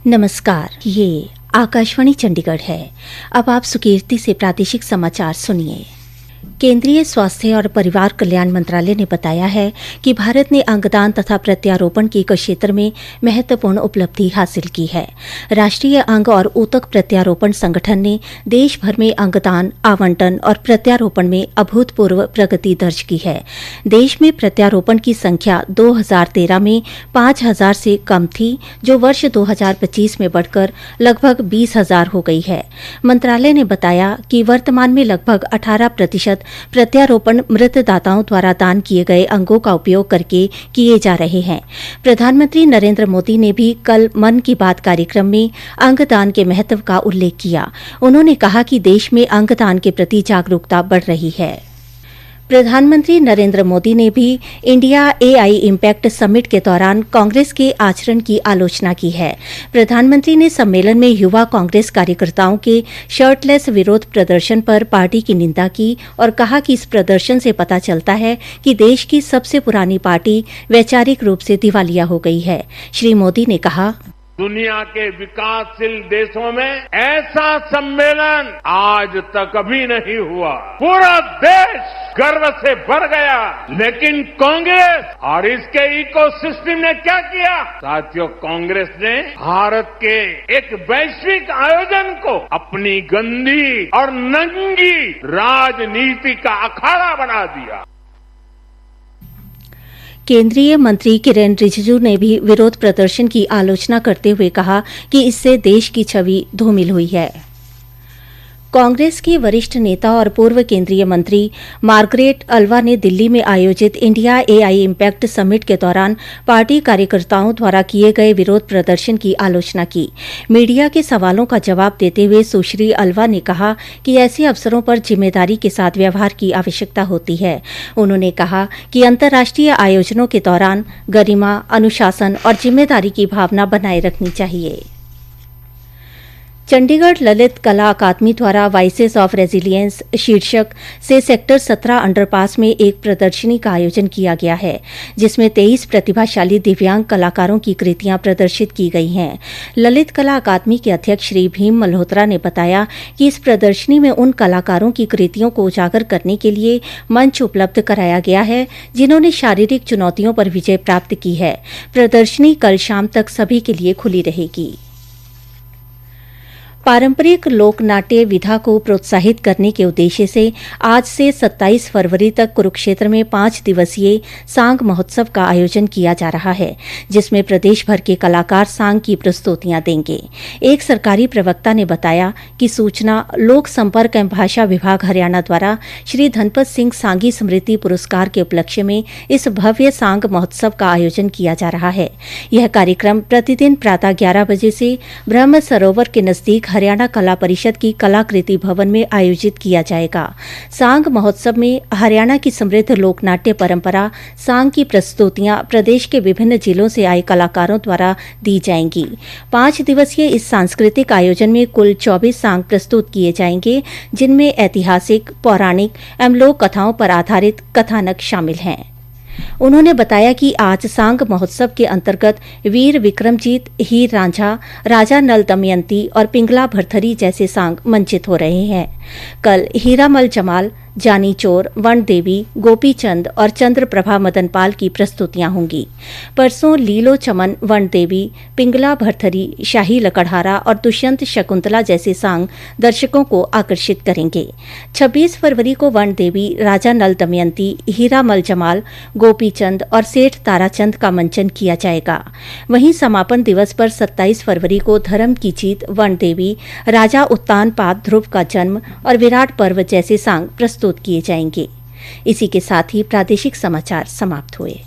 नमस्कार, ये आकाशवाणी चंडीगढ़ है। अब आप सुकीर्ति से प्रादेशिक समाचार सुनिए। केंद्रीय स्वास्थ्य और परिवार कल्याण मंत्रालय ने बताया है कि भारत ने अंगदान तथा प्रत्यारोपण के क्षेत्र में महत्वपूर्ण उपलब्धि हासिल की है। राष्ट्रीय अंग और ऊतक प्रत्यारोपण संगठन ने देश भर में अंगदान, आवंटन और प्रत्यारोपण में अभूतपूर्व प्रगति दर्ज की है। देश में प्रत्यारोपण की संख्या 2013 में 5,000 से कम थी, जो वर्ष 2025 में बढ़कर लगभग 20,000 हो गई है। मंत्रालय ने बताया कि वर्तमान में लगभग 18% प्रत्यारोपण मृतदाताओं द्वारा दान किए गए अंगों का उपयोग करके किए जा रहे हैं। प्रधानमंत्री नरेंद्र मोदी ने भी कल मन की बात कार्यक्रम में अंगदान के महत्व का उल्लेख किया। उन्होंने कहा कि देश में अंगदान के प्रति जागरूकता बढ़ रही है। प्रधानमंत्री नरेंद्र मोदी ने भी इंडिया एआई इम्पैक्ट समिट के दौरान कांग्रेस के आचरण की आलोचना की है। प्रधानमंत्री ने सम्मेलन में युवा कांग्रेस कार्यकर्ताओं के शर्टलेस विरोध प्रदर्शन पर पार्टी की निंदा की और कहा कि इस प्रदर्शन से पता चलता है कि देश की सबसे पुरानी पार्टी वैचारिक रूप से दिवालिया हो गई है। श्री मोदी ने कहा, दुनिया के विकासशील देशों में ऐसा सम्मेलन आज तक कभी नहीं हुआ। पूरा देश गर्व से भर गया, लेकिन कांग्रेस और इसके इकोसिस्टम ने क्या किया? साथियों, कांग्रेस ने भारत के एक वैश्विक आयोजन को अपनी गंदी और नंगी राजनीति का अखाड़ा बना दिया। केंद्रीय मंत्री किरेन रिजिजू ने भी विरोध प्रदर्शन की आलोचना करते हुए कहा कि इससे देश की छवि धूमिल हुई है। कांग्रेस की वरिष्ठ नेता और पूर्व केंद्रीय मंत्री मार्गरेट अल्वा ने दिल्ली में आयोजित इंडिया एआई इम्पैक्ट समिट के दौरान पार्टी कार्यकर्ताओं द्वारा किए गए विरोध प्रदर्शन की आलोचना की। मीडिया के सवालों का जवाब देते हुए सुश्री अल्वा ने कहा कि ऐसे अवसरों पर जिम्मेदारी के साथ व्यवहार की आवश्यकता होती है। उन्होंने कहा कि अंतर्राष्ट्रीय आयोजनों के दौरान गरिमा, अनुशासन और जिम्मेदारी की भावना बनाए रखनी चाहिए। चंडीगढ़ ललित कला अकादमी द्वारा वॉइसेस ऑफ रेजिलियंस शीर्षक से सेक्टर 17 अंडरपास में एक प्रदर्शनी का आयोजन किया गया है, जिसमें 23 प्रतिभाशाली दिव्यांग कलाकारों की कृतियां प्रदर्शित की गई हैं। ललित कला अकादमी के अध्यक्ष श्री भीम मल्होत्रा ने बताया कि इस प्रदर्शनी में उन कलाकारों की कृतियों को उजागर करने के लिए मंच उपलब्ध कराया गया है, जिन्होंने शारीरिक चुनौतियों पर विजय प्राप्त की है। प्रदर्शनी कल शाम तक सभी के लिए खुली रहेगी। पारंपरिक लोक नाट्य विधा को प्रोत्साहित करने के उद्देश्य से आज से 27 फरवरी तक कुरुक्षेत्र में 5 दिवसीय सांग महोत्सव का आयोजन किया जा रहा है, जिसमें प्रदेश भर के कलाकार सांग की प्रस्तुतियां देंगे। एक सरकारी प्रवक्ता ने बताया कि सूचना, लोक संपर्क एवं भाषा विभाग हरियाणा द्वारा श्री धनपत सिंह सांगी स्मृति पुरस्कार के उपलक्ष्य में इस भव्य सांग महोत्सव का आयोजन किया जा रहा है। यह कार्यक्रम प्रतिदिन प्रातः 11 बजे से ब्रह्म सरोवर के नजदीक हरियाणा कला परिषद की कलाकृति भवन में आयोजित किया जाएगा। सांग महोत्सव में हरियाणा की समृद्ध लोक नाट्य परंपरा सांग की प्रस्तुतियां प्रदेश के विभिन्न जिलों से आए कलाकारों द्वारा दी जाएंगी। 5 दिवसीय इस सांस्कृतिक आयोजन में कुल 24 सांग प्रस्तुत किए जाएंगे, जिनमें ऐतिहासिक, पौराणिक एवं लोक कथाओं पर आधारित कथानक शामिल हैं। उन्होंने बताया कि आज सांग महोत्सव के अंतर्गत वीर विक्रमजीत, हीर रांझा, राजा नल दमयंती और पिंगला भरथरी जैसे सांग मंचित हो रहे हैं। कल हीरामल जमाल, जानी चोर, वण देवी, गोपी चंद और चंद्र प्रभा मदनपाल की प्रस्तुतियां होंगी। परसों लीलो चमन, वण देवी, पिंगला भरथरी, शाही लकड़हारा और दुष्यंत शकुंतला जैसे सांग दर्शकों को आकर्षित करेंगे। 26 फरवरी को वण देवी, राजा नल दमयंती, हीरामल जमाल, गोपी चंद और सेठ ताराचंद का मंचन किया जाएगा। वहीं समापन दिवस पर 27 फरवरी को धर्म की जीत, वण देवी, राजा उत्तानपाद ध्रुव का जन्म और विराट पर्व जैसे सांग प्रस्तुत किए जाएंगे। इसी के साथ ही प्रादेशिक समाचार समाप्त हुए।